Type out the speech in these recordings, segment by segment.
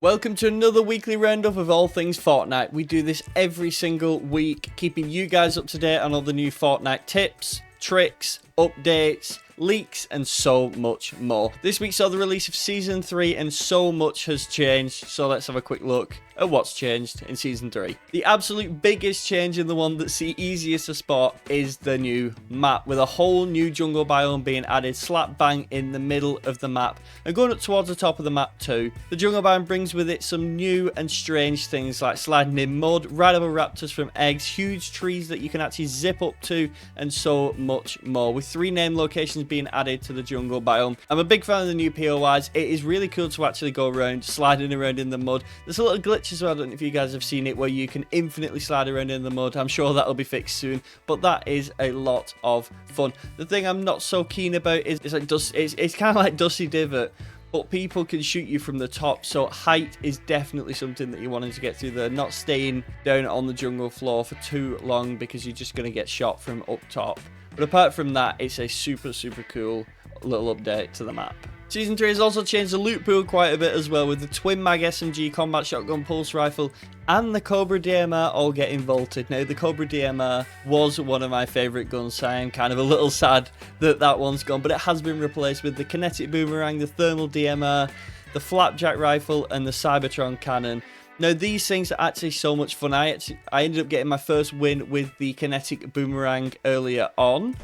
Welcome to another weekly roundup of all things Fortnite. We do this every single week, keeping you guys up to date on all the new Fortnite tips, tricks, updates, leaks, and so much more. This week saw the release of Season 3 and so much has changed, so let's have a quick look at what's changed in Season 3. The absolute biggest change and the one that's the easiest to spot is the new map, with a whole new jungle biome being added slap bang in the middle of the map and going up towards the top of the map too. The jungle biome brings with it some new and strange things like sliding in mud, rideable raptors from eggs, huge trees that you can actually zip up to, and so much more, with 3 name locations being added to the jungle biome. I'm a big fan of the new POIs. It is really cool to actually go around sliding around in the mud. There's a little glitch as well, I don't know if you guys have seen it, where you can infinitely slide around in the mud. I'm sure that'll be fixed soon, but that is a lot of fun. The thing I'm not so keen about is it's kind of like Dusty Divot, but people can shoot you from the top, so height is definitely something that you're wanting to get through there, not staying down on the jungle floor for too long because you're just going to get shot from up top. But apart from that, it's a super cool little update to the map. Season 3 has also changed the loot pool quite a bit as well, with the Twin Mag SMG Combat Shotgun Pulse Rifle and the Cobra DMR all getting vaulted. Now, the Cobra DMR was one of my favourite guns, so I am kind of a little sad that that one's gone, but it has been replaced with the Kinetic Boomerang, the Thermal DMR, the Flapjack Rifle, and the Cybertron Cannon. Now, these things are actually so much fun. I ended up getting my first win with the Kinetic Boomerang earlier on.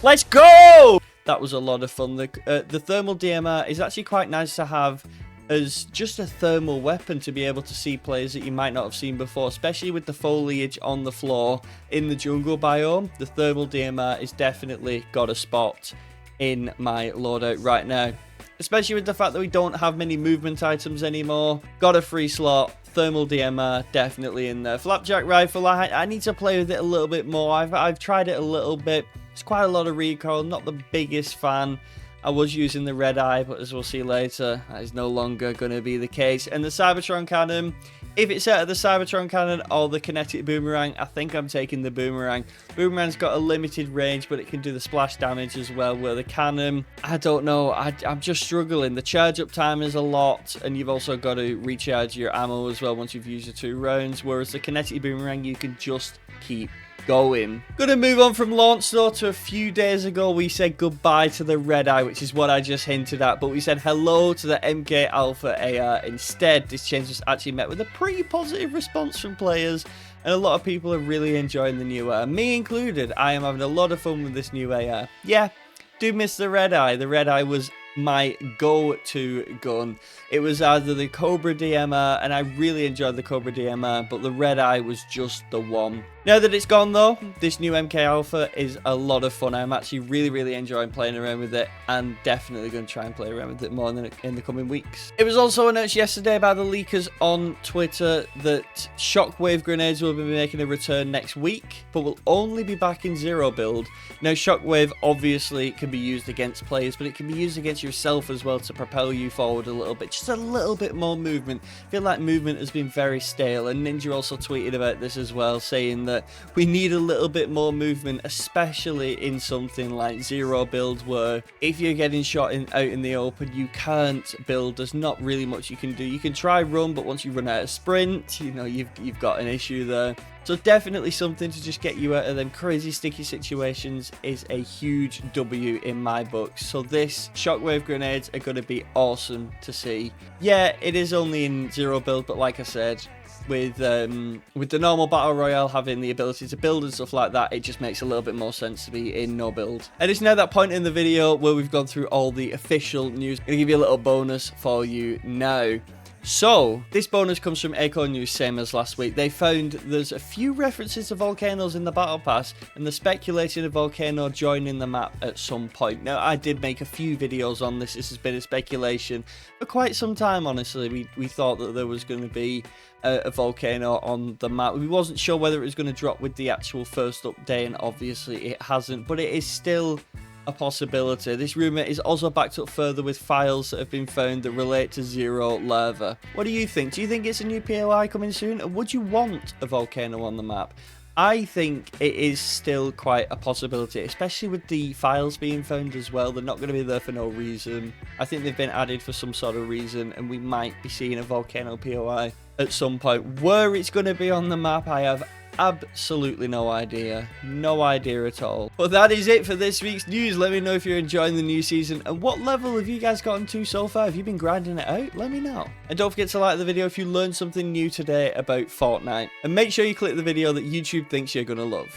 Let's go! That was a lot of fun. The Thermal DMR is actually quite nice to have as just a thermal weapon to be able to see players that you might not have seen before, especially with the foliage on the floor in the jungle biome. The Thermal DMR is definitely got a spot in my loadout right now, especially with the fact that we don't have many movement items anymore. Got a free slot. Thermal DMR definitely in there. Flapjack Rifle, I need to play with it a little bit more. I've tried it a little bit. It's quite a lot of recoil, not the biggest fan. I was using the red eye, but as we'll see later, that is no longer going to be the case. And the Cybertron Cannon, if it's out of the Cybertron Cannon or the Kinetic Boomerang, I think I'm taking the Boomerang. Boomerang's got a limited range, but it can do the splash damage as well, where the Cannon, I don't know, I'm just struggling. The charge up time is a lot, and you've also got to recharge your ammo as well once you've used your 2 rounds, whereas the Kinetic Boomerang, you can just keep going. Gonna move on from launch though to a few days ago. We said goodbye to the red eye, which is what I just hinted at, but we said hello to the MK Alpha AR instead. This change was actually met with a pretty positive response from players, and a lot of people are really enjoying the new AR, me included. I am having a lot of fun with this new AR. Yeah, do miss the red eye. The red eye was my go-to gun. It was either the Cobra DMR, and I really enjoyed the Cobra DMR, but the red eye was just the one. Now that it's gone though, this new MK Alpha is a lot of fun. I'm actually really enjoying playing around with it, and definitely going to try and play around with it more in the coming weeks. It was also announced yesterday by the leakers on Twitter that shockwave grenades will be making a return next week, but will only be back in zero build. Now, shockwave obviously can be used against players, but it can be used against yourself as well to propel you forward a little bit, just a little bit more movement. I feel like movement has been very stale, and Ninja also tweeted about this as well, saying that we need a little bit more movement, especially in something like zero build, where if you're getting shot out in the open, you can't build. There's not really much you can do. You can try run, but once you run out of sprint, you know, you've got an issue there. So definitely something to just get you out of them crazy sticky situations is a huge W in my books. So this shockwave grenades are going to be awesome to see. Yeah, it is only in zero build, but like I said, with the normal battle royale having the ability to build and stuff like that, it just makes a little bit more sense to be in no build. And it's now that point in the video where we've gone through all the official news. I'm going to give you a little bonus for you now. So, this bonus comes from Echo News, same as last week. They found there's a few references to volcanoes in the Battle Pass, and they're speculating a volcano joining the map at some point. Now, I did make a few videos on this. This has been a speculation for quite some time, honestly. We thought that there was going to be a volcano on the map. We wasn't sure whether it was going to drop with the actual first update, and obviously it hasn't, but it is still a possibility. This rumor is also backed up further with files that have been found that relate to Zero Larva. What do you think? Do you think it's a new POI coming soon? Or would you want a volcano on the map? I think it is still quite a possibility, especially with the files being found as well. They're not going to be there for no reason. I think they've been added for some sort of reason, and we might be seeing a volcano POI at some point. Where it's going to be on the map, I have absolutely no idea. No idea at all. But that is it for this week's news. Let me know if you're enjoying the new season, and what level have you guys gotten to so far? Have you been grinding it out? Let me know. And don't forget to like the video if you learned something new today about Fortnite, and make sure you click the video that YouTube thinks you're gonna love.